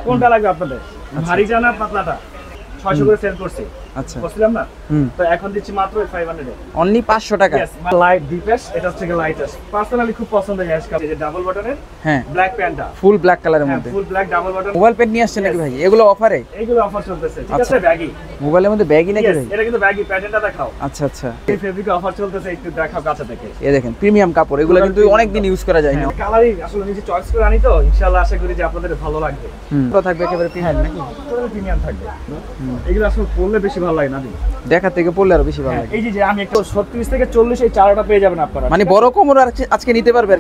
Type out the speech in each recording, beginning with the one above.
কোনটা লাগবে আপনাদের? ভারী জানা পাতলাটা 600 করে সেল করছি। আচ্ছা বুঝলাম না? তো এখন দিচ্ছি মাত্র 500 এ। অনলি 500 টাকা। লাইট ডিপেস, এটা হচ্ছে লাইটেস্ট। পার্সোনালি খুব পছন্দ হয় এই যে ডাবল বাটনের হ্যাঁ ব্ল্যাক প্যান্টটা, ফুল ব্ল্যাক কালারের মধ্যে। Full black double button. Mobile pant নিয়ে আসছেন নাকি ভাই? এগুলো অফারে? এগুলো অফার চলতেছে, ঠিক আছে? ব্যাগি মোবাইলের মধ্যে ব্যাগই নাকি ভাই? এটা কিন্তু ব্যাগি, প্যাটার্নটা দেখাও। আচ্ছা আচ্ছা, এই ফেব্রিকে অফার চলতেছে, একটু দেখাও কাছে থেকে। এই দেখেন প্রিমিয়াম কাপড়, এগুলো কিন্তু অনেক দিন ইউজ করা যায় না। কালারই আসলে নিজে চয়েস করে আনি তো, ইনশাআল্লাহ আশা করি যে আপনাদের ভালো লাগবে। পুরো থাকবে একেবারে প্রিমিয়াম নাকি? পুরো প্রিমিয়াম থাকবে। এগুলো আসলে পরলে বেশি ভালো লাগে না দিন, দেখা থেকে পরলে আরো বেশি ভালো লাগে। এই যে আমি একটা 36 থেকে 40 এই চারটা পেয়ে যাবেন আপনারা, মানে বড় কোমর আজকে নিতে পারবে।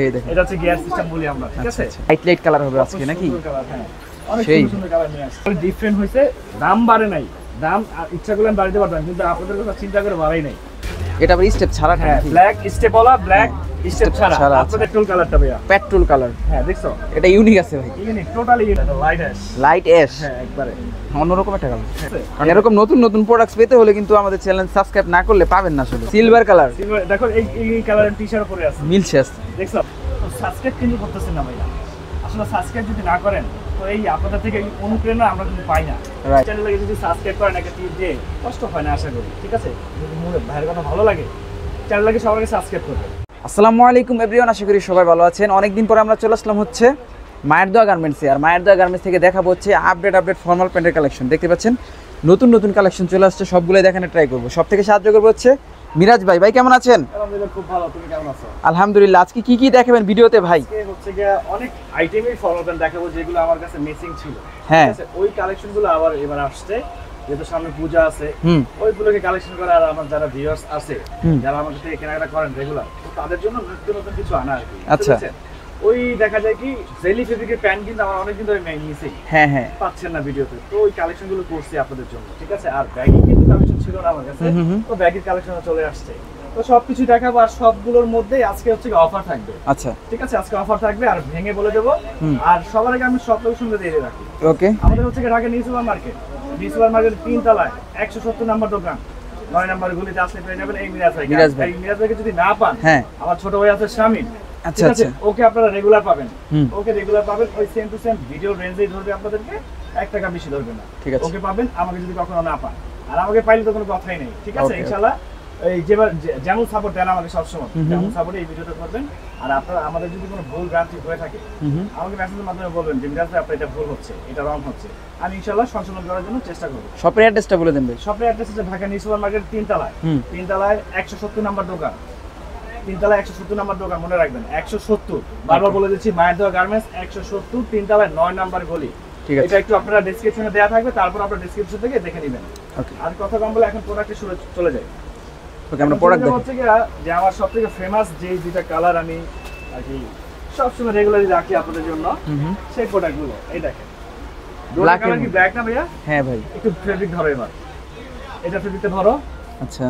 এই দেখেন, এটা হচ্ছে গিয়ার সিস্টেম বলি আমরা, ঠিক আছে? লাইট লাইট কালার হবে আজকে নাকি? অনেক সুন্দর সুন্দর কালার নিয়ে আসছে। ডিফারেন্ট হইছে, দাম বাড়ে নাই, দাম ইচ্ছা করলে বাড়াতে পারবেন, কিন্তু আপনাদের কথা চিন্তা করে বাড়াই নাই। এটা আবার স্টেপ ছাড়া হ্যাঁ, black step OLA, black step ছাড়া। ছাড়া, আপনাদের পেট্রোল কালারটা ভাইয়া, পেট্রোল কালার। হ্যাঁ দেখছো, এটা ইউনিক আছে ভাই, unique, totally unique. Light ash, light ash, হ্যাঁ একবারে অন্যরকম একটা কালার। কারণ এরকম নতুন নতুন প্রোডাক্টস পেতে হলে কিন্তু আমাদের চ্যানেল সাবস্ক্রাইব না করলে পাবেন না। আসলে সিলভার কালার, সিলভার। দেখো এই কালারের টি-শার্ট পরে আছে, মিলছে আছে। দেখছো? তো সাবস্ক্রাইব কিন্তু করতেছেন না ভাইয়া। আসলে সাবস্ক্রাইব যদি না করেন তো এই আপনাদের থেকে অনুপ্রেরণা আমরা কিন্তু পাই না। চ্যানেলটাকে যদি সাবস্ক্রাইব করেন একটা টিপ দিয়ে, কষ্ট হয় না আশা করি, ঠিক আছে? যদি মনে ভাইয়ের কথা ভালো লাগে, চ্যানেলটাকে সবাইকে সাবস্ক্রাইব করবেন। আসসালামু আলাইকুম এভরিওয়ান, আশা করি সবাই ভালো আছেন। অনেকদিন পরে আমরা চলে আসলাম হচ্ছে মায়ের দোয়া গার্মেন্টসে। আর মায়ের দোয়া গার্মেন্টস থেকে দেখাবো হচ্ছে আপডেট ফর্মাল প্যান্টের কালেকশন। দেখতে পাচ্ছেন নতুন নতুন কালেকশন চলে আসছে, সবগুলোই দেখানোর ট্রাই করবো। সব থেকে সাহায্য করবো হচ্ছে মিরাজ ভাই। ভাই কেমন আছেন? আলহামদুলিল্লাহ খুব ভালো, তুমি কেমন আছো? আলহামদুলিল্লাহ। আজকে কি কি দেখাবেন ভিডিওতে ভাই? আজকে হচ্ছে গিয়ে অনেক আইটেমই ফর্মাল প্যান্ট দেখাবো যেগুলো আমার কাছে মিসিং ছিল, হ্যাঁ। ঠিক আছে? ওই কালেকশনগুলো আবার এবার আসছে, যেহেতু সামনে পূজা আছে, ওইগুলোকে কালেকশন করে। আর আমার যারা ভিউয়ার্স আছে, যারা আমার থেকে কেনাকাটা করেন রেগুলার, তো তাদের জন্য নতুন নতুন কিছু আনা আর কি। আচ্ছা, ওই দেখা যায় কি জেলি ফেব্রিকের প্যান্ট কিন্তু আমার অনেকদিন ধরে মিসিং, হ্যাঁ হ্যাঁ, পাচ্ছেন না ভিডিওতে। তো ওই কালেকশনগুলো করছি আপনাদের জন্য, ঠিক আছে? আর ব্যাগি কিন্তু কালেকশন ছিল না আমার কাছে, তো ব্যাগের কালেকশন চলে আসছে। তো সবকিছু দেখাবো, আর সবগুলোর মধ্যে আজকে হচ্ছে অফার থাকবে। আচ্ছা ঠিক আছে, আজকে অফার থাকবে, আর ভেঙে বলে দেবো। আর সবার আগে আমি সব লোকেশন দিয়ে রাখি। ওকে, আমাদের হচ্ছে Dhaka new super market, new super market 3 তলায় 170 নম্বর দোকান, 9 নম্বর গলিতে আসলে পেয়ে যাবেন এই মিরাজ ভাই। এই মিরাজ ভাইকে যদি না পান, হ্যাঁ, আমার ছোট ভাই আছে শামিম, আচ্ছা আচ্ছা, ওকে আপনারা রেগুলার পাবেন। ওকে রেগুলার পাবেন, ওই সেম টু সেম ভিডিও রেঞ্জেই ধরবে আপনাদেরকে, 1 টাকা বেশি ধরবে না। ঠিক আছে, ওকে পাবেন, আমাকে যদি কখনো না পান। আর আমাকে পাইলে তো কোনো কথাই নেই, ঠিক আছে? ইনশাআল্লাহ এই যেমন সাপোর্ট দেন আমাকে সবসময়, যেমন সাপোর্ট এই ভিডিওটা করবেন। আর আপনারা আমাদের যদি কোনো ভুল ভ্রান্তি হয়ে থাকে, আমাকে মেসেজের মাধ্যমে বলবেন যে মিরাজ ভাই আপনার এটা ভুল হচ্ছে, এটা রং হচ্ছে। আমি ইনশাআল্লাহ সংশোধন করার জন্য চেষ্টা করব। শপের অ্যাড্রেসটা বলে দেন ভাই। শপের অ্যাড্রেস হচ্ছে ঢাকা নিউ সুপার মার্কেট 3 তলায়, 3 তলায় 170 নম্বর দোকান, 3 তলায় 170 নম্বর দোকান, মনে রাখবেন 170। বারবার বলে দিচ্ছি, মায়ের দোয়া গার্মেন্টস 170, 3 তলায় 9 নম্বর গলি। ঠিক আছে, এটা একটু আপনারা ডেসক্রিপশনে দেওয়া থাকবে, তারপর আপনারা ডেসক্রিপশন থেকে দেখে নেবেন। ওকে, আর কথা কম বলে এখন প্রোডাক্টে চলে যায়। ওকে, আমরা প্রোডাক্ট দেখব। হচ্ছে যে আমার সবথেকে ফেমাস যে দুইটা কালার আমি আর কি সবসময় রেগুলারলি রাখি আপনাদের জন্য, সেই প্রোডাক্টগুলো। এই দেখেন, ব্ল্যাক কালার কি ব্ল্যাক না ভাইয়া? হ্যাঁ ভাই, একটু ফেব্রিক ধরো এবার, এটা ফেব্রিকটা ধরো। আচ্ছা,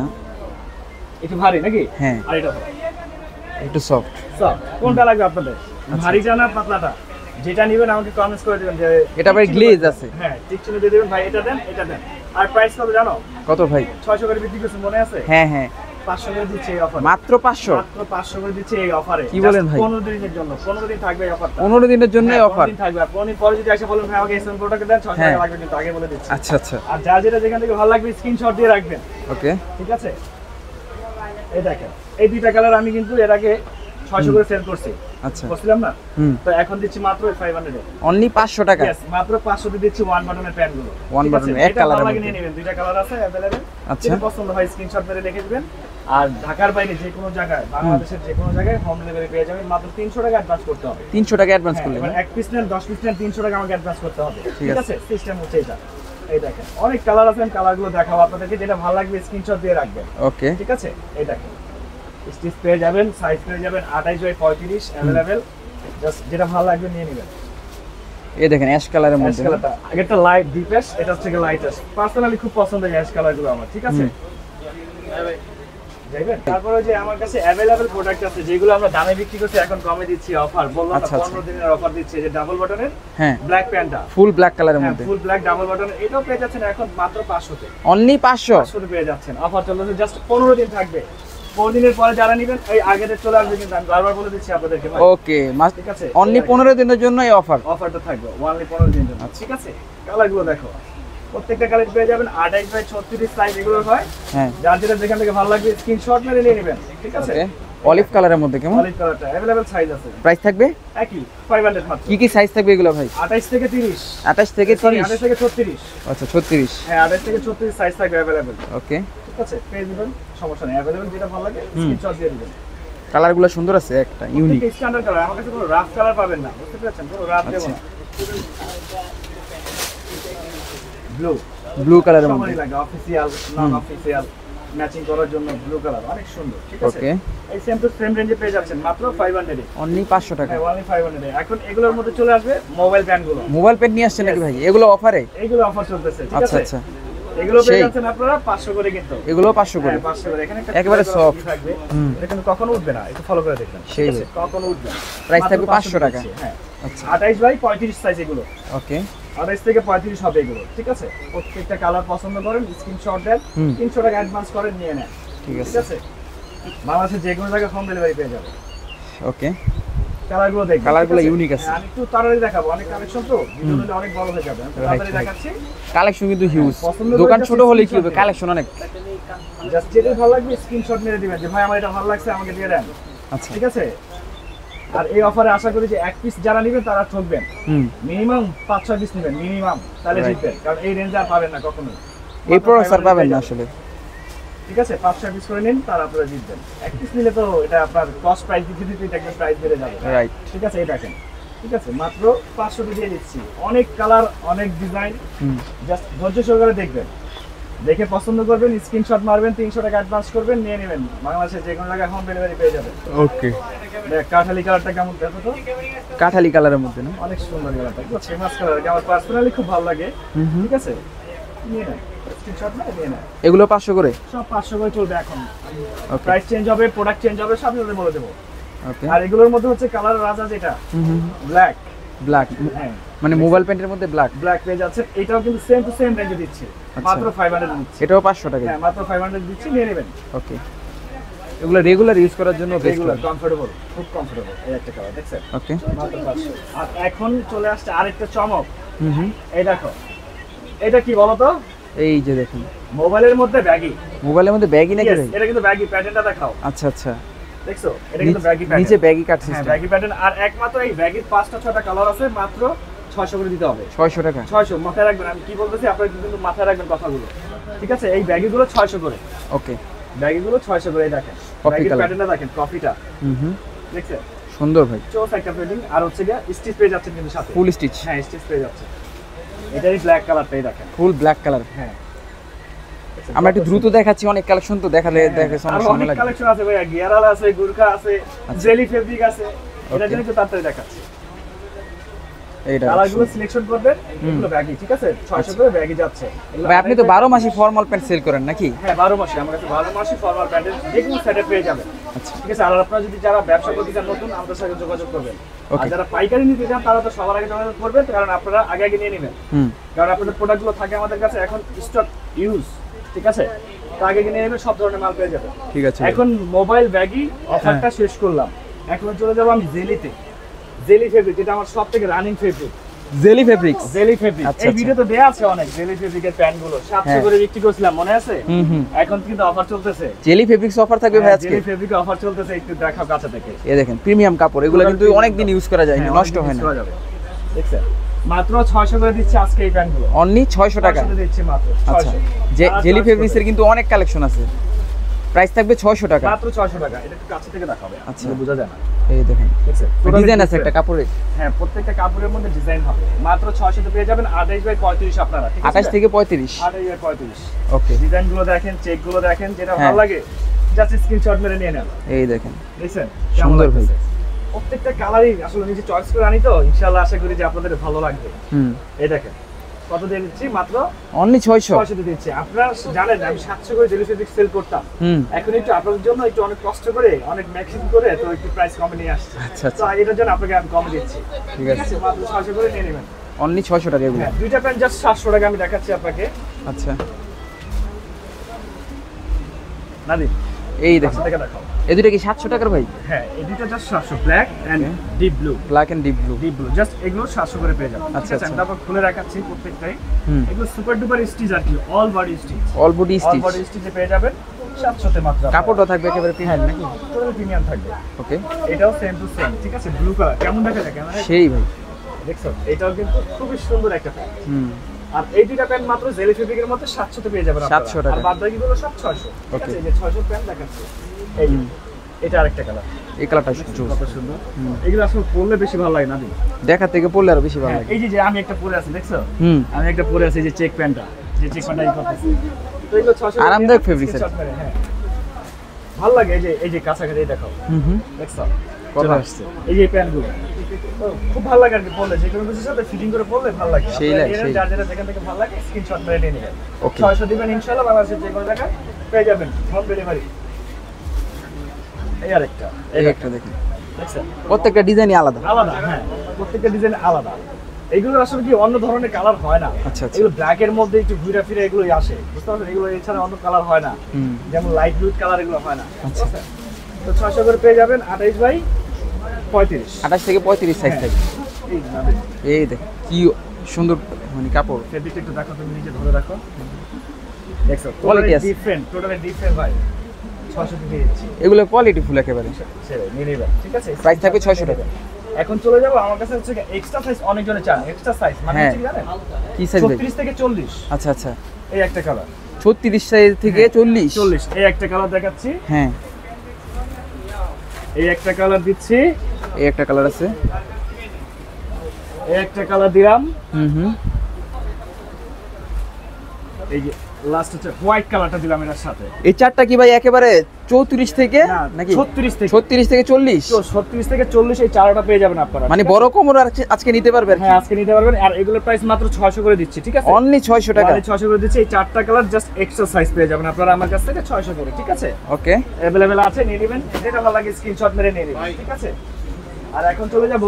একটু ভারী নাকি? হ্যাঁ, আর এটা একটু সফট। কোনটা লাগবে আপনাদের? ভারী জানা পাতলাটা, যেটা নেবেন আমাকে কমেন্টস করে দিবেন যে এটা ভাই গ্লেজ আছে। হ্যাঁ, ঠিক চিহ্ন দিয়ে দিবেন ভাই, এটা দেন, এটা দেন। আর প্রাইস কত জানো? কত ভাই? 600 করে বিক্রি করছেন, মনে আছে? হ্যাঁ হ্যাঁ, 500 করে দিচ্ছে এই অফারে। মাত্র 500? মাত্র 500 করে দিচ্ছে এই অফারে। কি বলেন ভাই? 15 দিনের জন্য, 15 দিন থাকবে এই অফারটা। 15 দিনের জন্য এই অফার 15 দিন থাকবে। আর 15 দিন পরে যদি এসে বলেন ভাই আমাকে এসএম প্রোডাক্ট দেন, 600 টাকা লাগবে, কিন্তু আগে বলে দিচ্ছি। আচ্ছা আচ্ছা, আর যার যেটা যেখান থেকে ভালো লাগবে স্ক্রিনশট দিয়ে রাখবেন। ওকে, ঠিক আছে? এই দেখেন, এই দুইটা কালার আমি কিন্তু এর আগে 600 করে সেল করছি। আচ্ছা, বুঝলাম না? তো এখন দিচ্ছি মাত্র 500 এ। অনলি 500 টাকা। यस, মাত্র 500 তে দিচ্ছি ওয়ান বাটনের প্যান্ট গুলো। ওয়ান বাটন এক কালারের মধ্যে নিয়ে নেবেন, দুইটা কালার আছে अवेलेबल। আচ্ছা, যেটা পছন্দ হয় স্ক্রিনশট মেরে লিখে দিবেন। আর ঢাকার বাইরে যে কোনো জায়গায়, বাংলাদেশের যে কোনো জায়গায় হোম ডেলিভারি পেয়ে যাবেন। মাত্র 300 টাকা অ্যাডভান্স করতে হবে। 300 টাকা অ্যাডভান্স করলে মানে এক পিস নেন, 10 পিস নেন, 300 টাকা আমাকে অ্যাডভান্স করতে হবে। ঠিক আছে? সিস্টেম হচ্ছে এটা। এই দেখেন, অনেক কালার আছে, কালারগুলো দেখাবো আপনাদেরকে, যেটা ভালো লাগবে স্ক্রিনশট দিয়ে রাখবেন। ওকে, ঠিক আছে? এই দেখেন, স্টিচ পেয়ে যাবেন, সাইজ পেয়ে যাবেন 28 বাই 35 अवेलेबल। জাস্ট যেটা ভালো লাগবে নিয়ে নেবেন। এই দেখেন অ্যাশ কালারের মধ্যে, আগেরটা লাইট ডিপেস, এটা হচ্ছে লাইটেস্ট। পার্সোনালি খুব পছন্দ হয় অ্যাশ কালারগুলো আমার, ঠিক আছে? যাইবেন। তারপরে যে আমার কাছে अवेलेबल প্রোডাক্ট আছে যেগুলো আমরা দামে বিক্রি করছি, এখন কমে দিচ্ছি অফার। বললাম না 15 দিনের অফার দিচ্ছি। যে ডাবল বাটনের, হ্যাঁ, ব্ল্যাক প্যান্টটা, ফুল ব্ল্যাক কালারের মধ্যে, ফুল ব্ল্যাক ডাবল বাটন, এটাও পেয়ে যাচ্ছেন এখন মাত্র 500 তে। অনলি 500 পেয়ে যাচ্ছেন। অফার চলছে, জাস্ট 15 দিন থাকবে। 15 দিনের পরে যারা নেবেন এই আগের চলে আসবে, কিন্তু আমি বারবার বলে দিচ্ছি আপনাদেরকে ভাই। ওকে, ঠিক আছে, অনলি 15 দিনের জন্য এই অফার। অফারটা থাকবে অনলি 15 দিনের জন্য। ঠিক আছে, কালারগুলো দেখো, প্রত্যেকটা কালার পেয়ে যাবেন 28 বাই 36 সাইজ এগুলো হয়। হ্যাঁ, যার যেটা যেখান থেকে ভালো লাগবে স্ক্রিনশট মেরে নিয়ে নেবেন। ঠিক আছে, ওকে, অলিভ কালারের মধ্যে কেমন অলিভ কালারটা अवेलेबल সাইজ আছে। প্রাইস থাকবে একই 500 মাত্র। কি কি সাইজ থাকবে এগুলো ভাই? 28 থেকে 30, 28 থেকে 30, 28 থেকে 36। আচ্ছা 36। হ্যাঁ, 28 থেকে 36 সাইজ থাকবে अवेलेबल। ওকে, ঠিক আছে, পেয়ে দিবেন, সমস্যা নেই। अवेलेबल যেটা ভালো লাগে স্ক্রিনশট দিয়ে দিবেন। কালারগুলো সুন্দর আছে, একটা ইউনিক। ঠিক স্ট্যান্ডার্ড কালার, আমার কাছে কোনো রাফ কালার পাবেন না, বুঝতে পেরেছেন? কোনো রাফ দেব না। ব্লু, ব্লু কালারের সবারই মধ্যে। লাগে, অফিসিয়াল নন অফিসিয়াল ম্যাচিং করার জন্য ব্লু কালার অনেক সুন্দর। ঠিক আছে, ওকে, এই সেম টু সেম রেঞ্জে পেয়ে যাচ্ছেন মাত্র 500 এ। অনলি 500 টাকা। হ্যাঁ, অনলি 500 এ। এখন এগুলোর মধ্যে চলে আসবে মোবাইল ব্যান্ড গুলো। মোবাইল পেন নিয়ে আসছেন নাকি ভাই? এগুলো অফারে? এগুলো অফার চলতেছে। ঠিক আচ্ছা আছে, আচ্ছা, এগুলো পেয়ে সেই। যাচ্ছেন আপনারা 500 করে, কিন্তু এগুলো 500 করে। হ্যাঁ 500 করে। এখানে একটা একেবারে clear soft। থাকবে, হুম। এটা কিন্তু কখনো উঠবে না, একটু ফলো করে দেখবেন। সেই ঠিক আছে, কখনো উঠবে না। প্রাইস মাত্র থাকবে 500 টাকা। দিচ্ছি, হ্যাঁ। আচ্ছা, 28 বাই 35 সাইজ এগুলো, ওকে, 28 থেকে 35 হবে এগুলো। ঠিক আছে, প্রত্যেকটা কালার পছন্দ করেন, স্ক্রিনশট দেন, হুম। 300 টাকা অ্যাডভান্স করেন, নিয়ে নেন। ঠিক ঠিক আছে, আছে, বাংলাদেশের যে কোনো জায়গায় হোম ডেলিভারি পেয়ে যাবে। ওকে। কালারগুলো দেখবেন, কালারগুলো ঠিক আছে? unique আছে। হ্যাঁ, আমি একটু তাড়াতাড়ি দেখাবো, অনেক কালেকশন তো, ভিডিও দিলে অনেক বড় হয়ে যাবে। আমি একটু তাড়াতাড়ি দেখাচ্ছি। কালেকশন কিন্তু হিউজ। পছন্দ দোকান করে ছোট just হলে কি হবে, screenshot কালেকশন অনেক। জাস্ট যেটা ভালো লাগবে স্ক্রিনশট মেরে দিবেন যে ভাই আমার এটা ভালো লাগছে, আমাকে দিয়ে দেন। আচ্ছা, ঠিক আছে, আর এই অফারে আশা করি যে এক পিস যারা নেবেন তারা ঠকবেন। হুম। মিনিমাম 5-6 পিস নেবেন মিনিমাম, তাহলে Right. জিতবেন, কারণ এই রেঞ্জে আর পাবেন না কখনোই। এই প্রসেসর পাবেন না আসলে। ঠিক আছে, 5-6 পিস করে নিন, তারা আপনারা জিতবেন। এক পিস নিলে তো এটা আপনার কস্ট প্রাইস দিতে দিতে দেখবেন প্রাইস বেড়ে যাবে। রাইট। ঠিক আছে, এই দেখেন। ঠিক আছে, মাত্র 500 দিয়ে দিচ্ছি। অনেক কালার, অনেক ডিজাইন, হুম। জাস্ট ধৈর্য সহকারে দেখবেন, দেখে পছন্দ করবেন, স্ক্রিনশট মারবেন, 300 টাকা অ্যাডভান্স করবেন, নিয়ে নেবেন। বাংলাদেশের যে কোনো জায়গায় হোম ডেলিভারি পেয়ে যাবেন। ওকে, দেখ কাঠালি কালারটা কেমন, দেখো তো, কাঠালি কালারের মধ্যে না? অনেক সুন্দর কালারটা, খুব ফেমাস কালার, আমার পার্সোনালি খুব ভালো লাগে। হুম হুম। ঠিক আছে, নিয়ে নেন, স্ক্রিনশট না নিয়ে নেন। এগুলো 500 করে? সব 500 করে চলবে এখন। ওকে, প্রাইস চেঞ্জ হবে, প্রোডাক্ট চেঞ্জ হবে, সব সাথে বলে দেবো। ওকে। আর এগুলোর মধ্যে হচ্ছে কালার রাজা যেটা হুম হুম। ব্ল্যাক, ব্ল্যাক, হ্যাঁ মানে মোবাইল পেন্টের মধ্যে ব্ল্যাক। ব্ল্যাক পেয়ে যাচ্ছে। এটাও কিন্তু সেম টু সেম রেঞ্জে দিচ্ছি, আচ্ছা। মাত্র 500 দিচ্ছি। এটাও 500 টাকা? হ্যাঁ, মাত্র 500 দিচ্ছি, নিয়ে নেবেন। ওকে, এগুলো রেগুলার ইউজ করার জন্য বেস্ট। রেগুলার কমফোর্টেবল, খুব কমফোর্টেবল। এই একটা কালার দেখছেন, ওকে, মাত্র 500। আর এখন চলে আসছে আরেকটা চমক, হুম হুম। এই দেখো, এটা কি বলো তো? এই যে দেখুন, মোবাইলের মধ্যে ব্যাগি। মোবাইলের মধ্যে ব্যাগই নাকি ভাই? এটা কিন্তু ব্যাগি, প্যাটার্নটা দেখাও। আচ্ছা আচ্ছা, দেখছো, এটা কিন্তু ব্যাগি প্যাটার্ন। নিচে ব্যাগি কাট হ্যাঁ, সিস্টেম। Baggy pattern. আর একমাত্র এই ব্যাগির 5টা-6টা কালার আছে, মাত্র 600 করে দিতে হবে। 600 টাকা? 600 মাথায় রাখবেন, আমি কি বলতেছি আপনারা কিন্তু মাথায় রাখবেন কথাগুলো। ঠিক আছে, এই ব্যাগিগুলো 600 করে, ওকে, ব্যাগিগুলো 600 করে। এই দেখেন Coffee ব্যাগির color। প্যাটার্নটা দেখেন, কফিটা হুম হুম, দেখছেন, সুন্দর ভাই। চোস একটা প্রিন্টিং। আর হচ্ছে গিয়ে স্টিচ পেয়ে যাচ্ছেন কিন্তু সাথে। ফুল স্টিচ? হ্যাঁ, স্টিচ পেয়ে যাচ্ছে। এটারই ব্ল্যাক কালারটাই দেখেন, ফুল ব্ল্যাক কালার। হ্যাঁ। আমরা একটু দ্রুত দেখাচ্ছি, অনেক কালেকশন তো দেখালে দেখে আর সমস্যা অনেক লাগে। কালেকশন আছে ভাইয়া, গিয়ারাল আছে, গুরখা আছে, আচ্ছা। জেলি ফেব্রিক আছে। এটা Okay. জন্য একটু তাড়াতাড়ি দেখাচ্ছি। এইটা কালারগুলো সিলেকশন করবেন, এগুলো ব্যাগি। ঠিক আছে, 600 করে ব্যাগি যাচ্ছে। এগুলো ভাই, আপনি তো 12 মাসই ফর্মাল প্যান্ট সেল করেন নাকি? হ্যাঁ, 12 মাসে আমার কাছে 12 মাসই ফরমাল প্যান্টের যে কোনো সেটে পেয়ে যাবেন। আচ্ছা, ঠিক আছে, আর আপনারা যদি যারা ব্যবসা করতে চান নতুন, আমাদের সাথে যোগাযোগ করবেন। আর Okay. যারা পাইকারি নিতে চান তারা তো সবার আগে যোগাযোগ করবেন, কারণ আপনারা আগে আগে নিয়ে নেবেন। হুম, কারণ আপনাদের প্রোডাক্টগুলো থাকে আমাদের কাছে এখন স্টক ইউজ। ঠিক আছে, তো আগে কিনে নেবেন, সব ধরনের মাল পেয়ে যাবেন। ঠিক আছে। এখন মোবাইল ব্যাগই অফারটা শেষ করলাম, এখন চলে যাবো আমি জেলিতে। জেলি ফেব্রিক, এটা আমার সবথেকে running fabric. Jelly fabrics? Jelly fabric, আচ্ছা, এই আচ্ছা। ভিডিও তো দেয়া আছে অনেক। জেলি ফেব্রিকের প্যান্টগুলো 700 হ্যাঁ। করে বিক্রি করছিলাম, মনে আছে? হুম হুম। এখন কিন্তু অফার চলতেছে। জেলি ফেব্রিক্স অফার থাকবে ভাই আজকে? জেলি ফেব্রিকে অফার চলতেছে, একটু দেখাও কাছে থেকে। এই দেখেন, প্রিমিয়াম কাপড়, এগুলো কিন্তু অনেক দিন ইউজ করা যায়, হ্যাঁ, নষ্ট অনেক হয় use না। করা যাবে। দেখছেন, মাত্র 600 করে দিচ্ছি আজকে এই প্যান্টগুলো। অনলি 600 টাকা? 600 দিচ্ছি মাত্র, আচ্ছা, 600। আর জেলি 500 ফেব্রিক্স এর কিন্তু অনেক কালেকশন আছে, প্রাইস থাকবে 600 টাকা। মাত্র 600 টাকা। এটা একটু কাছে থেকে দেখাবে, আচ্ছা। আচ্ছা, বোঝা যায় না। এই দেখেন, দেখছেন, ডিজাইন আছে একটা কাপড়ে। হ্যাঁ, প্রত্যেকটা কাপড়ের মধ্যে ডিজাইন হবে। মাত্র 600 তে পেয়ে যাবেন 28 বাই 35 আপনারা। ঠিক আছে, 28 থেকে 35? 28 বাই 35। ওকে, ডিজাইনগুলো দেখেন, চেকগুলো দেখেন, যেটা হ্যাঁ। ভালো লাগে জাস্ট স্ক্রিনশট মেরে নিয়ে নেন। এই দেখেন, দেখছেন, সুন্দর ভাই। প্রত্যেকটা কালারই আসলে নিজে চয়েস করে আনি তো, ইনশাআল্লাহ আশা করি যে আপনাদের ভালো লাগবে। হুম, এই দেখেন, কত দিয়ে দিচ্ছি? মাত্র অনলি 600? 600 দিয়ে দিচ্ছি। আপনারা জানেন আমি 700 করে জেলি ফেব্রিক সেল করতাম, হুম, এখন একটু আপনাদের জন্য একটু অনেক কষ্ট করে, অনেক ম্যাক্সিমাম করে তো একটু প্রাইস কমে নিয়ে আসছি। আচ্ছা তো আচ্ছা, এটার জন্য আপনাকে আমি কমে দিচ্ছি। ঠিক ঠিক আছে। আছে, মাত্র 600 করে নিয়ে নেবেন। অনলি 600 টাকা এগুলো? হ্যাঁ, দুইটা প্যান্ট জাস্ট 700 টাকা আমি দেখাচ্ছি আপনাকে। আচ্ছা, নাদিম, এই দেখো থেকে দেখাও। এই দুটো কি 700 টাকার ভাই? হ্যাঁ, এই দুটো just 700, black and deep blue. Black and deep blue. Deep blue just এগুলো 700 করে পেয়ে যাবেন। আচ্ছা, ঠিক আছে, আমি আচ্ছা। তারপর খুলে রাখাচ্ছি প্রত্যেকটাই। হুম। এগুলো সুপার ডুপার স্টিচ আর কি, all body stitch. All body all stitch. Body স্টিচে পেয়ে যাবেন 700 তে মাত্র। কাপড়টা থাকবে একেবারে প্রিমিয়াম নাকি? টোটাল প্রিমিয়াম থাকবে। ওকে। এটাও সেম টু সেম, ঠিক আছে, ব্লু কালার। কেমন দেখা যায় ক্যামেরায়? সেই ভাই। দেখছো, এটাও কিন্তু খুবই সুন্দর একটা প্যান্ট। হুম। আর এই দুইটা প্যান্ট মাত্র জেলি ফেব্রিকের মধ্যে 700 তে পেয়ে যাবেন আপনারা। 700 টাকা। আর বাদ বাকিগুলো সব 600। ঠিক Okay. আছে, এই যে 600 প্যান্ট দেখাচ্ছি। এই যে, এটা আরেকটা কালার। এই কালারটা কত সুন্দর। এগুলো আসলে পরলে বেশি ভালো লাগে না দিন। দেখা থেকে পড়লে আরো বেশি ভালো হ্যাঁ, লাগে। এই যে আমি একটা পরে আছি, দেখছো? হুম। আমি একটা পরে আছি, এই যে চেক প্যান্টটা, যে চেক প্যান্টটা এই করতেছি। তো এগুলো 600 আরামদায়ক fabrics এর। হ্যাঁ, ভালো লাগে। এই যে কাছাকাছি দেখাও, হুম হুম। দেখছো? কথা চলে আসছে। এই যে প্যান্টগুলো তো খুব ভালো লাগে আর কি পরলে, যে কোনো কিছুর সাথে ফিটিং করে পরলে ভালো লাগে। সেই লাগে, সেই। যার যেটা যেখান থেকে ভালো লাগে স্ক্রিনশট মেরে নিয়ে নেবেন। Okay. 600 দিবেন ইনশাআল্লাহ, বাংলাদেশের যে কোনো জায়গায় পেয়ে যাবেন হোম ডেলিভারি। এই আরেকটা, এই একটা দেখেন। দেখছেন? প্রত্যেকটা ডিজাইনই আলাদা। আলাদা, হ্যাঁ, প্রত্যেকটা ডিজাইন আলাদা। এগুলো আসলে কি অন্য ধরনের কালার হয় না। আচ্ছা, আচ্ছা। এগুলো ব্ল্যাক এর মধ্যে একটু ঘুরে ফিরে এগুলোই আসে, বুঝতে পারছেন? এগুলো এছাড়া অন্য কালার হয় না, হুম। যেমন লাইট ব্লু কালার এগুলো হয় না। আচ্ছা। বুঝছেন? তো 600 করে পেয়ে যাবেন 28 বাই 35। 28 থেকে 35 সাইজ হ্যাঁ। থাকে। এই নাবে এই দেখ কি সুন্দর মানে কাপড়। ফেব্রিকটা একটু দেখো, তুমি নিজে ধরে রাখো। দেখছো, Quality আছে। টোটালি ডিফারেন্ট ভাই। 600 দিয়ে দিচ্ছি। এগুলো কোয়ালিটি ফুল একেবারে। ছেড়ে নিয়ে নিবেন, ঠিক আছে? প্রাইস থাকবে 600 টাকা। এখন চলে যাবো, আমার কাছে হচ্ছে এক্সট্রা সাইজ অনেকজনে চান। এক্সট্রা সাইজ মানে হ্যাঁ। হচ্ছে কি জানেন? কি সাইজ ভাই? 36 থেকে 40। আচ্ছা আচ্ছা। এই একটা কালার। 36 সাইজ থেকে 40। 40, এই একটা কালার দেখাচ্ছি। হ্যাঁ। এই একটা কালার দিচ্ছি। এই একটা কালার আছে। এই একটা কালার দিলাম। হুম হুম। এই যে লাস্ট হচ্ছে হোয়াইট কালারটা দিলাম এর সাথে। এই চারটা কি ভাই একেবারে 34 থেকে না, নাকি 36 থেকে। 36 থেকে 40? তো 36 থেকে 40 এই চারটা পেয়ে যাবেন আপনারা। মানে বড় কোমর আজকে নিতে পারবে আর কি? হ্যাঁ, আজকে নিতে পারবেন। আর এগুলোর প্রাইস মাত্র 600 করে দিচ্ছি, ঠিক আছে? অনলি 600 টাকা। 600 করে দিচ্ছি। এই চারটা কালার জাস্ট এক্সট্রা সাইজ পেয়ে যাবেন আপনারা আমার কাছ থেকে 600 করে, ঠিক আছে? ওকে। अवेलेबल আছে, নিয়ে নেবেন। যেটা ভালো লাগে স্ক্রিনশট মেরে নিয়ে নেবেন, ঠিক আছে? আর এখন চলে যাব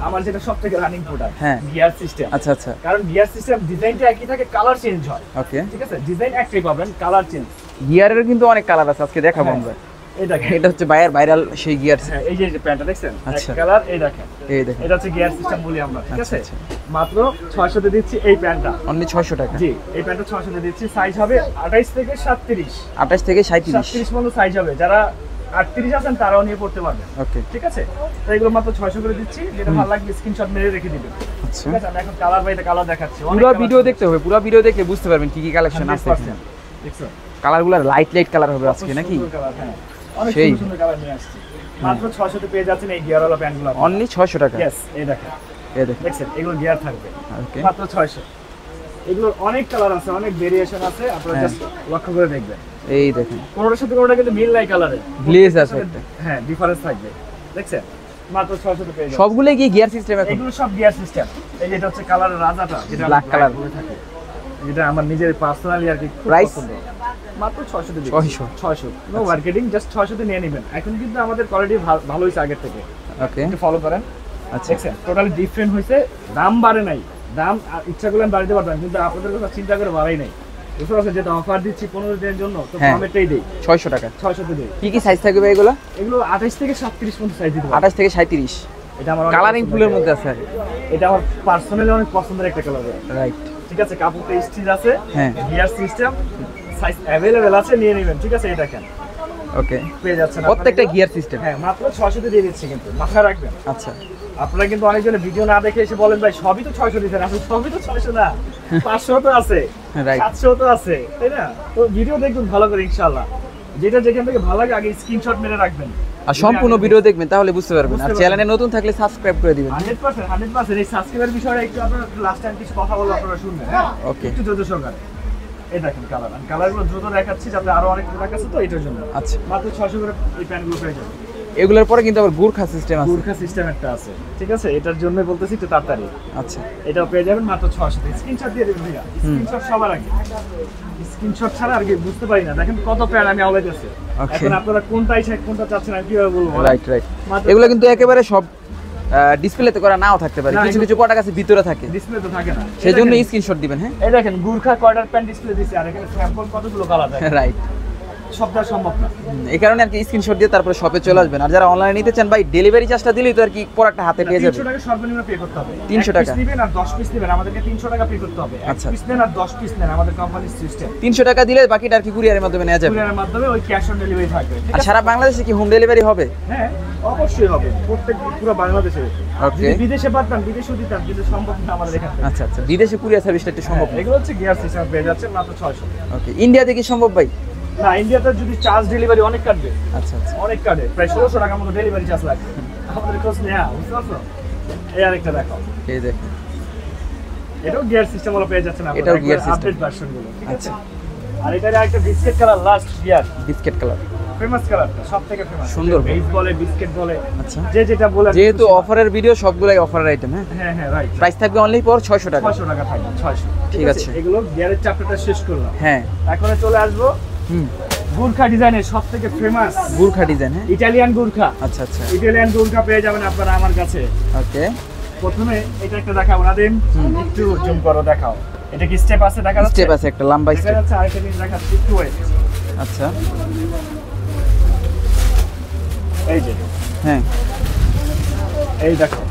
আমার যেটা সবথেকে রানিং প্রোডাক্ট, হ্যাঁ। Gear system. আচ্ছা আচ্ছা। কারণ গিয়ার সিস্টেম ডিজাইনটা একই থাকে, কালার চেঞ্জ হয়, ওকে। ঠিক আছে? ডিজাইন একই পাবেন, কালার চেঞ্জ। গিয়ারের কিন্তু অনেক কালার আছে, আজকে দেখাবো হ্যাঁ। আমরা। এই দেখেন, এটা হচ্ছে বাইরের ভাইরাল সেই গিয়ার। হ্যাঁ, এই যে প্যান্টটা দেখছেন, এক আচ্ছা। কালার। এই দেখেন, এই দেখেন এটা হচ্ছে গিয়ার সিস্টেম বলি আমরা, ঠিক আচ্ছা, আছে? আচ্ছা। মাত্র 600 তে দিচ্ছি এই প্যান্টটা। অনলি 600 টাকা। জি, এই প্যান্টটা 600 তে দিচ্ছি। সাইজ হবে 28 থেকে 37। 28 থেকে 37। 37 পর্যন্ত সাইজ হবে। যারা 38 আছেন তারাও নিয়ে পড়তে পারবেন, ওকে। ঠিক আছে? তো এগুলো মাত্র 600 করে দিচ্ছি। যেটা ভালো লাগবে স্ক্রিনশট মেরে রেখে দিবেন, আচ্ছা। ঠিক আছে? আমি এখন কালার বাইরে কালার দেখাচ্ছি। অনেক পুরো colour ভিডিও আছে। দেখতে হবে, পুরো ভিডিও দেখলে বুঝতে পারবেন কি কি কালেকশন আছে। 100%। দেখছো? কালারগুলো লাইট লাইট কালার হবে আজকে কত নাকি? সুন্দর colour, হ্যাঁ। অনেক সেই। সুন্দর সুন্দর কালার নিয়ে আসছি। মাত্র 600 তে পেয়ে যাচ্ছেন এই গিয়ারওয়ালা প্যান্টগুলো। অনলি 600 টাকা। ইয়েস, এই দেখেন, এই দেখেন। দেখছেন? এগুলো গিয়ার থাকবে ওকে। মাত্র 600। এগুলোর অনেক কালার আছে, অনেক ভেরিয়েশন আছে, আপনারা হ্যাঁ। জাস্ট লক্ষ্য করে দেখবেন। এই দেখেন। কোনোটার সাথে কোনোটা কিন্তু মিল নাই কালারে, গ্লেজ আছে একটা। হ্যাঁ, ডিফারেন্স থাকবে, দেখছেন? মাত্র 600 তে পেয়ে যাবেন। সবগুলোই কি গিয়ার সিস্টেম এখন? এগুলো সব গিয়ার সিস্টেম। এই যে এটা হচ্ছে কালারের রাজাটা, যেটা Black color। বলে থাকে, যেটা আমার নিজের পার্সোনালি আর কি খুব Price? পছন্দ। মাত্র 600 তে 600 নো মার্কেটিং, জাস্ট 600 তে নিয়ে নেবেন। এখন কিন্তু আমাদের কোয়ালিটি ভালো হয়েছে আগের থেকে, ওকে। একটু ফলো করেন। আচ্ছা। দেখছেন, টোটালি ডিফারেন্ট হয়েছে। দাম বাড়ে নাই, দাম ইচ্ছা করলে আমি বাড়িতে পারতাম, কিন্তু আপনাদের কথা চিন্তা করে বাড়াই নাই। বুঝতে পারছেন? যেটা অফার দিচ্ছি 15 দিনের জন্য, তো হ্যাঁ। কমেরটাই দেই, 600 টাকা। 600 তে দেই। কি কি সাইজ থাকবে ভাই এগুলো? এগুলো 28 থেকে 37 পর্যন্ত সাইজ দিতে পারবেন। 28 থেকে 37। এটা আমার অনেক কালারিং পছন্দের ফুলের একটা মধ্যে আছে। কালার। এটা আমার পার্সোনালি অনেক পছন্দের একটা কালার, রাইট। ঠিক আছে? কাপড়টা স্টিচ আছে, হ্যাঁ। গিয়ার সিস্টেম, সাইজ अवेलेबल আছে, নিয়ে নেবেন, ঠিক আছে? এই দেখেন, ওকে। পেয়ে যাচ্ছেন প্রত্যেকটা আপনারা। Gear system. হ্যাঁ, মাত্র 600 তে দিয়ে দিচ্ছি, কিন্তু মাথায় রাখবেন। আচ্ছা। আপনারা কিন্তু অনেকজনে ভিডিও না দেখে এসে বলেন ভাই সবই তো 600 দিতেন, আসলে সবই তো 600 না, 500 তো আছে, Right. 700 তো আছে, তাই না? তো ভিডিও দেখুন ভালো করে ইনশাআল্লাহ। যেটা যেখান থেকে ভালো লাগে আগে স্ক্রিনশট মেরে রাখবেন, আর সম্পূর্ণ ভিডিও দেখবেন তাহলে বুঝতে পারবেন। আর বুঝতে চ্যানেলে নতুন থাকলে সাবস্ক্রাইব করে দিবেন। 100% এই সাবস্ক্রাইবার বিষয়টা একটু আপনারা লাস্ট টাইম কিছু কথা বলবো, আপনারা শুনবেন, হ্যাঁ? Okay. একটু ধৈর্য সহকারে। এই দেখেন কালার, আমি কালারগুলো দ্রুত দেখাচ্ছি যাতে আরো অনেক প্রোডাক্ট আছে, তো এটার জন্য আচ্ছা। মাত্র 600 করে এই প্যান্টগুলো পেয়ে যাবেন। এগুলোর পরে কিন্তু আবার গুরখা সিস্টেম আছে। গুরখা সিস্টেম একটা আছে, ঠিক আছে? এটার জন্য বলতেছি একটু তাড়াতাড়ি। আচ্ছা। এটাও পেয়ে যাবেন মাত্র 600 তে। স্ক্রিনশট দিয়ে দেবেন ভাইয়া, স্ক্রিনশট সবার আগে। স্ক্রিনশট ছাড়া আর কি বুঝতে পারি না। দেখেন কত প্যান্ট আমি আওলাইতে আছে। Okay. এখন আপনারা কোনটাই চাই কোনটা চাচ্ছেন আমি কিভাবে বলবো? Right right. মাত্র- এগুলো কিন্তু একেবারে সব ডিসপ্লেতে করা নাও থাকতে পারে, না, কিছু এগুলো- কিছু প্রোডাক্ট আছে ভিতরে থাকে, ডিসপ্লে তো থাকে না। সেই জন্য এই দেখেন- স্ক্রিনশট দিবেন। হ্যাঁ, এই দেখেন গুরখা কোয়ার্টার প্যান্ট ডিসপ্লে দিছি, আর এখানে স্যাম্পল কতগুলো কালার থাকে। রাইট। সব দেওয়া সম্ভব না। এই কারণে আর কি স্ক্রিনশট দিয়ে তারপরে শপে চলে আসবেন। আর যারা অনলাইনে নিতে চান ভাই ডেলিভারি চার্জটা দিলেই তো আর কি প্রোডাক্টটা হাতে পেয়ে যাবে। 300 টাকা সর্বনিম্ন পে করতে হবে। 300 টাকা নেবেন আর 10 পিস নেবেন আমাদেরকে 300 টাকা পে করতে হবে। এক পিস নেন আর 10 পিস নেন আমাদের কোম্পানির সিস্টেম। 300 টাকা দিলে বাকিটা আর কি কুরিয়ারের মাধ্যমে নেওয়া যাবে। কুরিয়ারের মাধ্যমে ওই ক্যাশ অন ডেলিভারি থাকবে। আর সারা বাংলাদেশে কি হোম ডেলিভারি হবে? হ্যাঁ অবশ্যই হবে, প্রত্যেক পুরো বাংলাদেশে। ওকে। যদি বিদেশে পাঠান বিদেশেও দিতাম, কিন্তু সম্ভব না আমাদের এখানে। আচ্ছা আচ্ছা, বিদেশে কুরিয়ার সার্ভিসটা একটু সম্ভব না। এগুলো হচ্ছে গিয়ার সিস্টেম পেয়ে যাচ্ছে মাত্র 600। ওকে, ইন্ডিয়াতে কি সম্ভব ভাই? না, ইন্ডিয়াতে যদি চার্জ ডেলিভারি অনেক কাটবে। আচ্ছা আচ্ছা, অনেক কাটে, প্রায় 1600 টাকার মতো ডেলিভারি চার্জ লাগবে। আমাদের খোঁজ নেয়া, বুঝতে পারছো? এই আরেকটা দেখো, এই দেখুন এটাও গিয়ার সিস্টেম হলো পেয়ে যাচ্ছেন আপনারা। এটাও gear system। আপডেট ভার্সন গুলো, ঠিক আছে? আচ্ছা। আর এটার আরেকটা biscuit colour last gear, biscuit colour, famous কালারটা, সবথেকে ফেমাস। সুন্দর। বেস বলে, বিস্কিট বলে, আচ্ছা। যে যেটা বলে। যেহেতু অফারের ভিডিও সবগুলাই অফারের আইটেম। হ্যাঁ হ্যাঁ হ্যাঁ, রাইট। প্রাইস থাকবে অনলি ফর 600 টাকা। 600 টাকা থাকবে, 600। ঠিক আছে। এগুলো গিয়ারের চ্যাপ্টারটা শেষ করলাম। হ্যাঁ, এখন চলে আসবো গুর্খা ডিজাইনের সবথেকে ফেমাস গুর্খা ডিজাইন। হ্যাঁ, ইটালিয়ান গুর্খা। আচ্ছা আচ্ছা, ইটালিয়ান গুর্খা পেয়ে যাবেন আপনারা আমার কাছে। ওকে। প্রথমে এটা একটা দেখাবো না দিন, একটু জুম করো, দেখাও। এটা কি স্টেপ আছে, দেখা যাচ্ছে? স্টেপ আছে, একটা লম্বা দেখা স্টেপ। যাচ্ছে, আরেকটা জিনিস দেখাচ্ছি, একটু ওয়েট। আচ্ছা, এই যে, হ্যাঁ এই দেখো,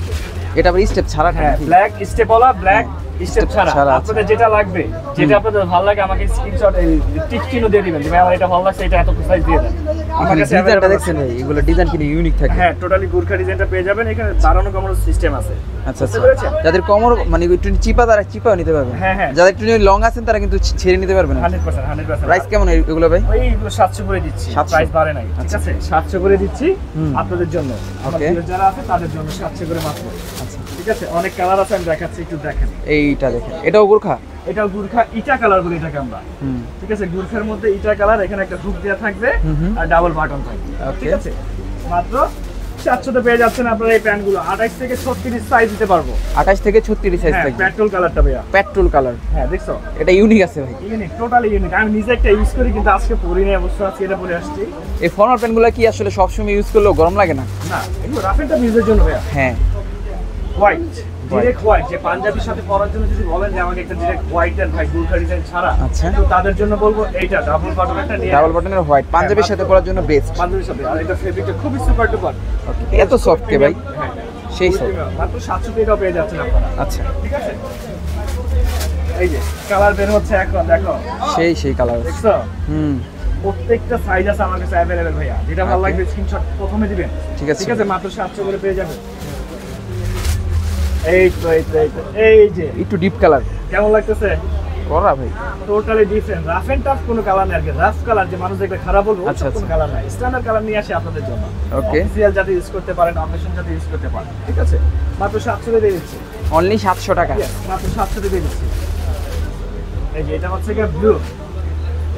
এটা আবার স্টেপ ছাড়া। হ্যাঁ, black step OLA, black step ছাড়া। ছাড়া, আপনাদের যেটা লাগবে, যেটা আপনাদের ভালো লাগে আমাকে স্ক্রিনশট এই টিক চিহ্ন দিয়ে দিবেন যে ভাই আমার এটা ভালো লাগছে, এটা এত সাইজ দিয়ে দেন। আমার কাছে ডিজাইনটা available দেখছেন আছে। ভাই, এগুলো ডিজাইন কিন্তু ইউনিক থাকে। হ্যাঁ, টোটালি গুর্খা ডিজাইনটা পেয়ে যাবেন। এখানে দাঁড়ানো কমানো সিস্টেম আছে। আচ্ছা বুঝতে আচ্ছা, পেরেছেন? যাদের কমর মানে একটু চিপা, তারা চিপাও নিতে পারবেন। হ্যাঁ, হ্যাঁ। যাদের একটু লং আছেন তারা কিন্তু ছেড়ে নিতে পারবেন। 100%, 100%। প্রাইস কেমন এগুলো ভাই? এইগুলো 700 করে দিচ্ছি, 700 প্রাইস বাড়ে নাই, ঠিক আছে? 700 করে দিচ্ছি আপনাদের জন্য, আমার Okay. ভিউয়ার যারা আছে তাদের জন্য 700 করে মাত্র। আচ্ছা, ঠিক আছে, অনেক কালার আছে, আমি দেখাচ্ছি, একটু দেখেন। এইটা দেখেন, এটাও গুর্খা। এটাও গুর্খা ইটা কালার বলি এটাকে আমরা। হুম, ঠিক আছে, গুর্খার মধ্যে ইটা কালার, এখানে একটা হুক দেওয়া থাকবে হুম। আর ডাবল বাটন থাকবে। Okay. ঠিক আছে, মাত্র 700 তে পেয়ে যাচ্ছেন আপনারা এই প্যান্টগুলো। 28 থেকে 36 সাইজ দিতে পারবো। 28 থেকে 36 সাইজ হ্যাঁ, থাকবে। পেট্রোল কালারটা ভাইয়া। পেট্রোল কালার, হ্যাঁ, দেখছো? এটা ইউনিক আছে ভাই। Unique, totally unique. আমি নিজে একটা ইউজ করি, কিন্তু আজকে পরি নাই, অবশ্য আজকে এটা পরে আসছি। এই ফর্মাল প্যান্টগুলো কি আসলে সবসময় ইউজ করলেও গরম লাগে না? না, এগুলো রাফ এন্ড টাফ ইউজের জন্য ভাইয়া। হ্যাঁ, হোয়াইট, ডিরেক্ট হোয়াইট, যে পাঞ্জাবির সাথে পরার জন্য যদি বলেন যে আমাকে একটা ডিরেক্ট হোয়াইট এর ভাই গুর্খা ডিজাইন ছাড়া, আচ্ছা। তো তাদের জন্য বলবো এইটা ডাবল বাটন একটা নিয়ে। ডাবল বাটনের হোয়াইট পাঞ্জাবির সাথে পরার জন্য বেস্ট। পাঞ্জাবির সাথে, আর এটা ফেব্রিকটা খুবই সুপার ডুপার। এত সফট কে ভাই, হ্যাঁ, সেই খুবই সফট। premium। মাত্র 700 টাকা পেয়ে যাচ্ছেন আপনারা। আচ্ছা, ঠিক আছে, এই যে কালার বের হচ্ছে এখন, দেখো, সেই কালার। দেখছো? হুম, প্রত্যেকটা সাইজ আছে আমার কাছে অ্যাভেলেবেল ভাইয়া। যেটা ভালো Okay. লাগবে স্ক্রিনশট প্রথমে দিবেন। ঠিক আছে। ঠিক আছে, মাত্র 700 করে পেয়ে যাবেন। এই তো, এই তো, এই তো, এই যে, একটু ডিপ কালার কেমন লাগতেছে? করা ভাই। Totally different, rough and tough কোনো কালার নাই আর কি। রাফ কালার যে মানুষ দেখলে খারাপ বলবো, আচ্ছা, কোনো আচ্ছা। কালার নাই। স্ট্যান্ডার্ড কালার নিয়ে আসি আপনাদের জন্য। Okay. অফিসিয়াল যাতে ইউজ করতে পারেন, অকেশন যাতে ইউজ করতে পারেন। ঠিক আছে, মাত্র 700 দিয়ে দিচ্ছি। অনলি 700 টাকা। Yes, মাত্র 700 দিয়ে দিচ্ছি। এই যে এটা হচ্ছে কি ব্লু।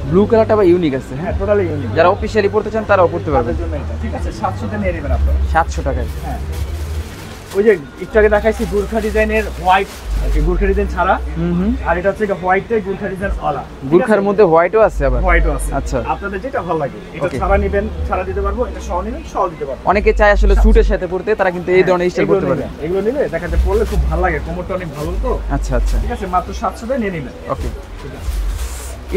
ব্লু কালারটা বা ইউনিক আছে। হ্যাঁ, হ্যাঁ, টোটালি ইউনিক। যারা অফিশিয়ালি পড়তে চান তারাও পড়তে পারবেন। তাদের জন্য এটা। ঠিক আছে, 700 তে নিয়ে নেবেন আপনারা। 700 টাকায়। হ্যাঁ, ওই যে একটু আগে দেখাইছি গুর্খা ডিজাইনের হোয়াইট, গুর্খা ডিজাইন ছাড়া। হুম। আর এটা হচ্ছে হোয়াইটটাই গুর্খা ডিজাইন আলা। গুর্খার মধ্যে হোয়াইটও আছে আবার। হোয়াইটও আছে। আচ্ছা। আপনাদের যেটা ভালো লাগে, এটা Okay. ছাড়া নেবেন, ছাড়া দিতে পারবো, এটা সহ নেবেন, সহ দিতে পারবো। অনেকে চায় আসলে স্যুটের সাথে পড়তে, তারা কিন্তু এই ধরনের স্টাইল এগুলো করতে পারে। নিলে- এগুলো নিলে দেখা যায় পরলে খুব ভালো লাগে, কোমরটা অনেক ভালো তো। আচ্ছা আচ্ছা, ঠিক আছে, মাত্র 700 টাকা নিয়ে নেবেন। ওকে।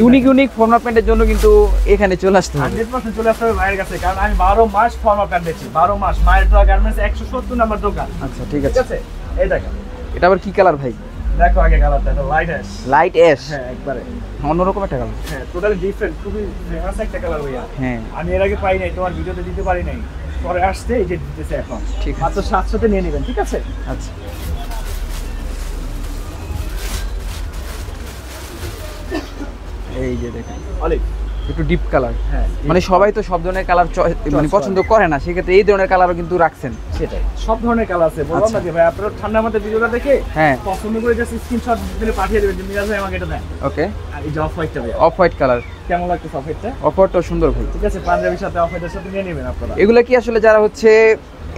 ইউনিক ফর্মাল প্যান্টের জন্য কিন্তু এখানে চলে আসতে হবে। 100% চলে আসতে হবে মায়ের কাছে, কারণ আমি 12 মাস ফর্মাল প্যান্ট বেচি। 12 মাস মায়ের দোয়া গার্মেন্টস 170 নাম্বার দোকান। আচ্ছা, ঠিক ঠিক আছে। আছে, এই দেখো, এটা আবার কি কালার ভাই? দেখো আগে কালারটা, এটা লাইট অ্যাশ। Light ash. হ্যাঁ, একবারে। অন্যরকম একটা কালার। হ্যাঁ, টোটালি ডিফারেন্ট, খুবই ফেমাস একটা কালার ভাইয়া। হ্যাঁ, আমি এর আগে পাই নাই, তোমার ভিডিওতে দিতে পারি নাই, পরে আসছে এই যে দিতেছে এখন। ঠিক আছে। মাত্র 700 তে নিয়ে নেবেন। ঠিক আছে, আচ্ছা। এই যে দেখেন, অলিভ। একটু ডিপ কালার। হ্যাঁ, মানে সবাই তো সব ধরনের কালার মানে করে। পছন্দ করে না, সেক্ষেত্রে এই ধরনের কালারও কিন্তু রাখছেন। সেটাই, সব ধরনের কালার আছে। বললাম আচ্ছা। না যে ভাই আপনারা ঠান্ডা মাথায় ভিডিওটা দেখে হ্যাঁ, পছন্দ করে জাস্ট স্ক্রিনশট দিলে পাঠিয়ে দেবেন যে মিরাজ ভাই আমাকে এটা দেন। ওকে। আর এই যে অফ হোয়াইটটা ভাই, অফ হোয়াইট কালার, কেমন লাগতেছে অফ হোয়াইটটা? অফারটাও সুন্দর ভাই। ঠিক আছে, পাঞ্জাবির সাথে অফ হোয়াইটের সাথে নিয়ে নেবেন আপনারা। এগুলো কি আসলে যারা হচ্ছে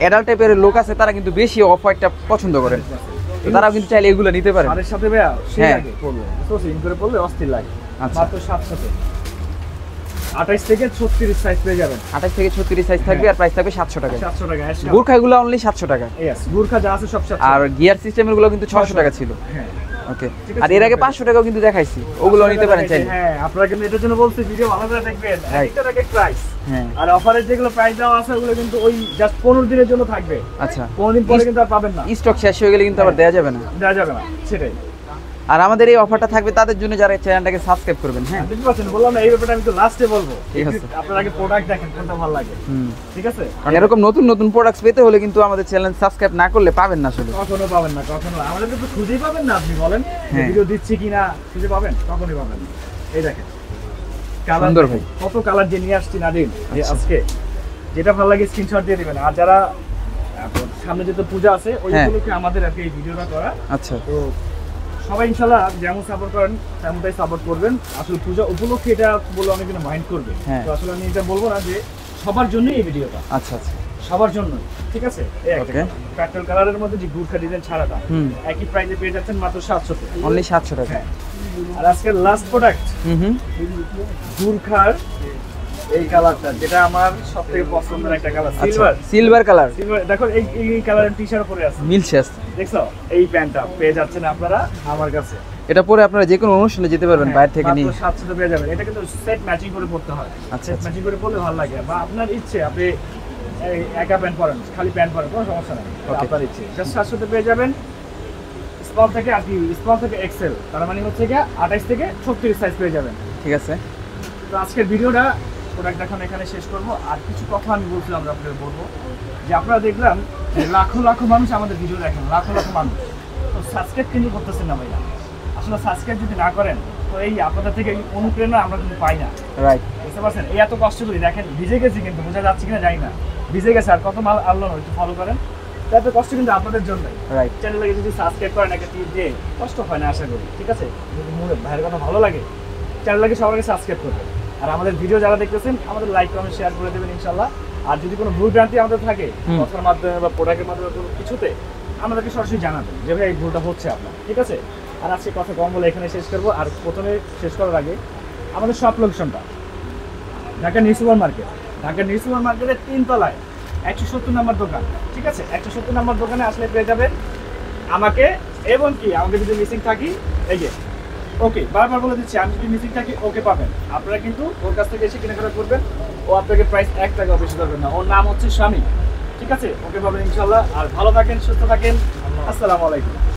অ্যাডাল্ট টাইপের লোক আছে, তারা কিন্তু বেশি অফ হোয়াইটটা পছন্দ করেন, তো তারাও কিন্তু চাইলে এগুলো নিতে পারেন। শাড়ির সাথে ভাইয়া সেই হ্যাঁ। লাগে পরলে, তো সিং করে পরলে অস্থির লাগে। আচ্ছা। মাত্র 700 তে 28 থেকে 36 সাইজ পেয়ে যাবেন। 28 থেকে 36 সাইজ থাকবে, আর প্রাইস থাকবে 700 টাকা। 700 টাকা অ্যাশ। গুর্খাগুলো অনলি 700 টাকা। ইয়েস, গুর্খা যা আছে সব 700। আর গিয়ার সিস্টেমের গুলো কিন্তু 600 টাকা ছিল। হ্যাঁ, ওকে। ঠিক আছে? আর এর আগে 500 টাকাও কিন্তু দেখাইছি, ওগুলো নিতে পারেন চাইলে। হ্যাঁ, আপনারা কিন্তু এটার জন্য বলছি ভিডিও ভালো করে দেখবেন, Right. একটা টাকা প্রাইস। হ্যাঁ আর অফারের যেগুলো প্রাইস দেওয়া আছে ওগুলো কিন্তু ওই জাস্ট 15 দিনের জন্য থাকবে, আচ্ছা, 15 দিন পরে কিন্তু আর পাবেন না, স্টক শেষ হয়ে গেলে কিন্তু আবার দেওয়া যাবে না। দেওয়া যাবে না, সেটাই। আর আমাদের এই অফারটা থাকবে তাদের জন্য যারা চ্যানেলটাকে সাবস্ক্রাইব করবেন। হ্যাঁ বুঝতে পারছেন, বললাম না এই ব্যাপারটা আমি তো লাস্টে বলবো। ঠিক আছে। আপনারা আগে প্রোডাক্ট দেখেন কোনটা ভালো লাগে, হুম, ঠিক আছে? কারণ এরকম নতুন নতুন প্রোডাক্টস পেতে হলে কিন্তু আমাদের চ্যানেল সাবস্ক্রাইব না করলে পাবেন না আসলে। কখনো পাবেন না, কখনো। আমাদের তো খুঁজেই পাবেন না, আপনি বলেন হ্যাঁ। ভিডিও দিচ্ছি কিনা খুঁজে পাবেন, কখনোই পাবেন না। এই দেখেন কালার, সুন্দর ভাই। কত কালার যে নিয়ে আসছি নাদিম যে আচ্ছা। আজকে, যেটা ভালো লাগে স্ক্রিনশট দিয়ে দিবেন। আর যারা সামনে যেহেতু পূজা আছে ওই হ্যাঁ। উপলক্ষে আমাদের আর কি এই ভিডিওটা করা। আচ্ছা, তো সবাই ইনশাল্লাহ যেমন সাপোর্ট করেন তেমনটাই সাপোর্ট করবেন। আসলে পূজা উপলক্ষে এটা বলে অনেক দিন মাইন্ড করবে, হ্যাঁ। তো আসলে আমি এটা বলবো না যে সবার জন্যই এই ভিডিওটা, আচ্ছা আচ্ছা, সবার জন্য, ঠিক আছে? Okay. পেট্রোল কালারের মধ্যে যে গুর্খা ডিজাইন ছাড়াটা হুম, একই প্রাইসে পেয়ে যাচ্ছেন মাত্র 700 টাকা। অনলি 700 টাকা। হ্যাঁ। আর আজকের লাস্ট প্রোডাক্ট হুম হুম, গুর্খার এই কালারটা, যেটা আমার সবথেকে পছন্দের একটা কালার, আচ্ছা, সিলভার। সিলভার কালার সিলভার দেখো, এই কালারের টি-শার্ট পরে আছে, মিলছে আসছে। দেখছো? এই প্যান্টটা পেয়ে যাচ্ছেন আপনারা আমার কাছে। এটা পরে আপনারা যে কোনো অনুষ্ঠানে যেতে পারবেন বাইরে থেকে নিয়ে। মাত্র 700 পেয়ে যাবেন। এটা কিন্তু সেট ম্যাচিং করে পড়তে হয়, আচ্ছা, সেট আচ্ছা। ম্যাচিং করে পড়লে ভালো লাগে। বা আপনার ইচ্ছে আপনি এই একা প্যান্ট পরেন, খালি প্যান্ট পরেন, কোনো সমস্যা নেই, Okay. আপনার ইচ্ছে। জাস্ট 700 তে পেয়ে যাবেন। স্মল থেকে আর কি, স্মল থেকে এক্সেল, তার মানে হচ্ছে কি 28 থেকে 36 সাইজ পেয়ে যাবেন। ঠিক আছে, তো আজকের ভিডিওটা প্রোডাক্ট দেখানো এখানে শেষ করব। আর কিছু কথা আমি বলছিলাম যে আপনাদের বলবো, যে আপনারা দেখলাম যে লাখো লাখো মানুষ আমাদের ভিডিও দেখেন, লাখো লাখো মানুষ, তো সাবস্ক্রাইব কিন্তু করতেছেন না ভাইয়া। আসলে সাবস্ক্রাইব যদি না করেন তো এই আপনাদের থেকে এই অনুপ্রেরণা আমরা কিন্তু পাই না, রাইট। বুঝতে পারছেন? এই এত কষ্ট করি, দেখেন ভিজে গেছি, কিন্তু বোঝা যাচ্ছে কিনা জানি না, ভিজে গেছে। আর কত মাল আনলো না, একটু ফলো করেন, তো এত কষ্ট কিন্তু আপনাদের জন্যই। রাইট, চ্যানেলটাকে যদি সাবস্ক্রাইব করেন একটা টিপ দিয়ে, কষ্ট হয় না আশা করি, ঠিক আছে? যদি মনে ভাইয়ের কথা ভালো লাগে চ্যানেলটাকে সবাইকে সাবস্ক্রাইব করবেন। আর আমাদের ভিডিও যারা দেখতেছেন আমাদের লাইক কমেন্ট শেয়ার করে দেবেন ইনশাল্লাহ। আর যদি কোনো ভুল ভ্রান্তি আমাদের থাকে হুম। কথার মাধ্যমে বা প্রোডাক্টের মাধ্যমে কোনো কিছুতে, আমাদেরকে সরাসরি জানাবেন যে ভাই এই ভুলটা হচ্ছে আপনার, ঠিক আছে? আর আজকে কথা কম বলে এখানে শেষ করবো। আর প্রথমে শেষ করার আগে আমাদের শপ লোকেশনটা Dhaka new super market, Dhaka new super মার্কেটের 3 তলায় 170 নম্বর দোকান, ঠিক আছে? 170 নম্বর দোকানে আসলে পেয়ে যাবেন আমাকে। এবং কি আমাকে যদি মিসিং থাকি, এই যে ওকে, বারবার বলে দিচ্ছি, আমি যদি মিসিং থাকি ওকে পাবেন। আপনারা কিন্তু ওর কাছ থেকে এসে কেনাকাটা করবেন, ও আপনাকে প্রাইস 1 টাকাও বেশি করবেন না। ওর নাম হচ্ছে স্বামী, ঠিক আছে? ওকে পাবেন ইনশাল্লাহ। আর ভালো থাকেন, সুস্থ থাকেন, আসসালামু আলাইকুম।